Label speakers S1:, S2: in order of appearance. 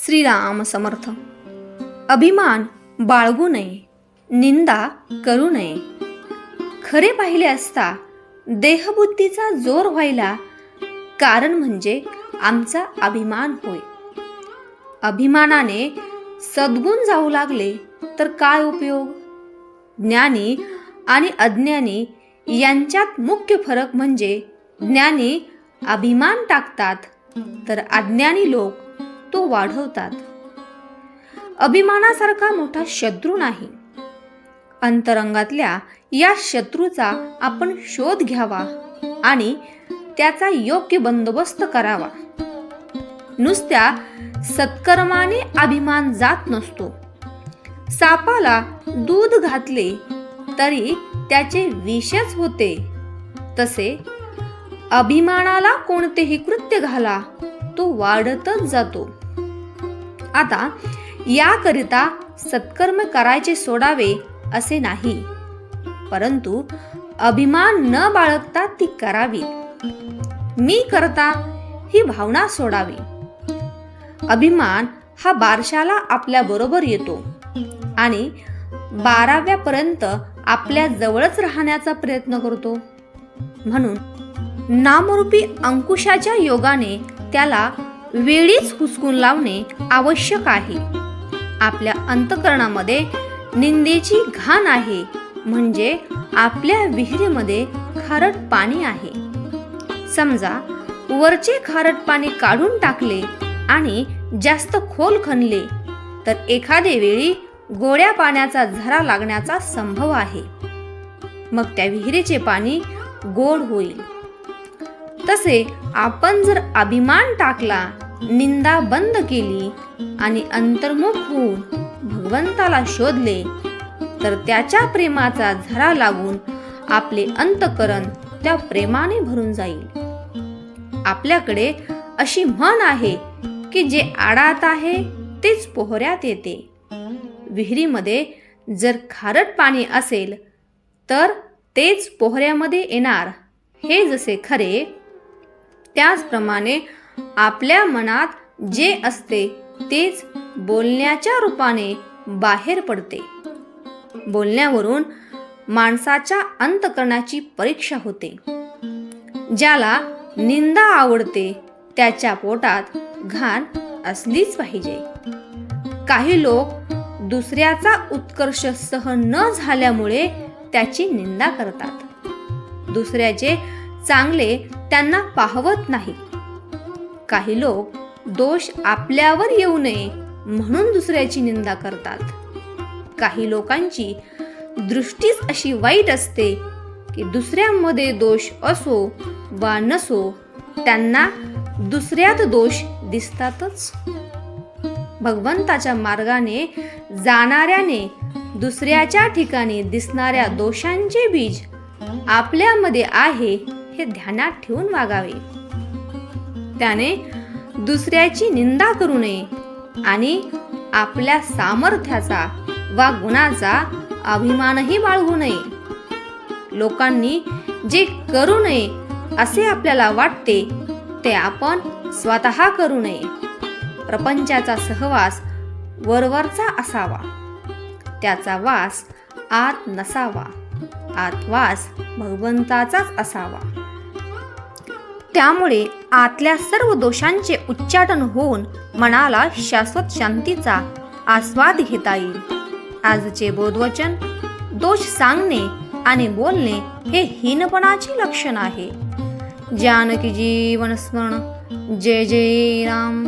S1: श्रीराम समर्थ. अभिमान बाळगू नये, निंदा करू नये. खरे पाहिले असता देहबुद्धीचा जोर व्हायला कारण म्हणजे आमचा अभिमान होय. अभिमानाने सद्गुण जाऊ लागले तर काय उपयोग? ज्ञानी आणि अज्ञानी यांच्यात मुख्य फरक म्हणजे ज्ञानी अभिमान टाकतात तर अज्ञानी लोक तो वाढवतात. अभिमानासारखा मोठा शत्रू नाही. अंतरंगातल्या या शत्रूचा आपण शोध घ्यावा आणि त्याचा योग्य बंदोबस्त करावा. नुसत्या सत्कर्माने अभिमान जात नसतो. सापाला दूध घातले तरी त्याचे विषच होते, तसे अभिमानाला कोणतेही कृत्य घाला तो वाढतच जातो. आता याकरिता सत्कर्म करायचे सोडावे असे नाही, परंतु अभिमान न बाळगता ती करावी. मी करता ही भावना सोडावी. अभिमान हा बारशाला आपल्या बरोबर येतो आणि 12व्या पर्यंत आपल्या जवळच राहण्याचा प्रयत्न करतो. म्हणून नामरूपी अंकुशाच्या योगाने त्याला वेळीच हुसकून लावणे आवश्यक आहे. आपल्या अंतःकरणामध्ये निंदेची घाण आहे म्हणजे आपल्या विहिरीमध्ये खारट पाणी आहे. समजा वरचे खारट पाणी काढून टाकले आणि जास्त खोल खणले तर एखादे वेळी गोड्या पाण्याचा झरा लागण्याचा संभव आहे. मग त्या विहिरीचे पाणी गोड होईल. तसे आपण जर अभिमान टाकला, निंदा बंद केली आणि अंतर्मुख होऊन भगवंताला शोधले तर त्याच्या प्रेमाचा झरा लागून आपले अंतःकरण त्या प्रेमाने भरून जाईल. आपल्याकडे अशी म्हण आहे की जे आडात आहे तेच पोहऱ्यात येते. विहिरीमध्ये जर खारट पाणी असेल तर तेच पोहऱ्यामध्ये येणार, हे जसे खरे त्याचप्रमाणे आपल्या मनात जे असते तेच बोलण्याच्या रूपाने बाहेर पडते. बोलण्यावरून माणसाच्या अंतःकरणाची परीक्षा होते. ज्याला निंदा आवडते त्याच्या पोटात घाण असलीच पाहिजे. काही लोक दुसऱ्याचा उत्कर्ष सहन न झाल्यामुळे त्याची निंदा करतात. दुसऱ्याचे चांगले त्यांना पाहवत नाही. काही लोक दोष आपल्यावर येऊ नये म्हणून दुसऱ्याची निंदा करतात. काही लोकांची दृष्टीच अशी वाईट असते की दुसऱ्यामध्ये दोष असो वा नसो त्यांना दुसऱ्यात दोष दिसतातच. भगवंताच्या मार्गाने जाणाऱ्याने दुसऱ्याच्या ठिकाणी दिसणाऱ्या दोषांचे बीज आपल्यामध्ये आहे हे ध्यानात ठेवून वागावे. त्याने दुसऱ्याची निंदा करू नये आणि आपल्या सामर्थ्याचा वा गुणाचा अभिमानही बाळगू नये. लोकांनी जे करू नये असे आपल्याला वाटते ते आपण स्वतः करू नये. प्रपंचाचा सहवास वरवरचा असावा, त्याचा वास आत नसावा. आत वास भगवंताचाच असावा. त्यामुळे आतल्या सर्व दोषांचे उच्चाटन होऊन मनाला शाश्वत शांतीचा आस्वाद घेता येईल. आजचे बोधवचन दोष सांगणे आणि बोलणे हे हीनपणाचे लक्षण आहे. जानकी जीवन स्मरण. जय जय राम.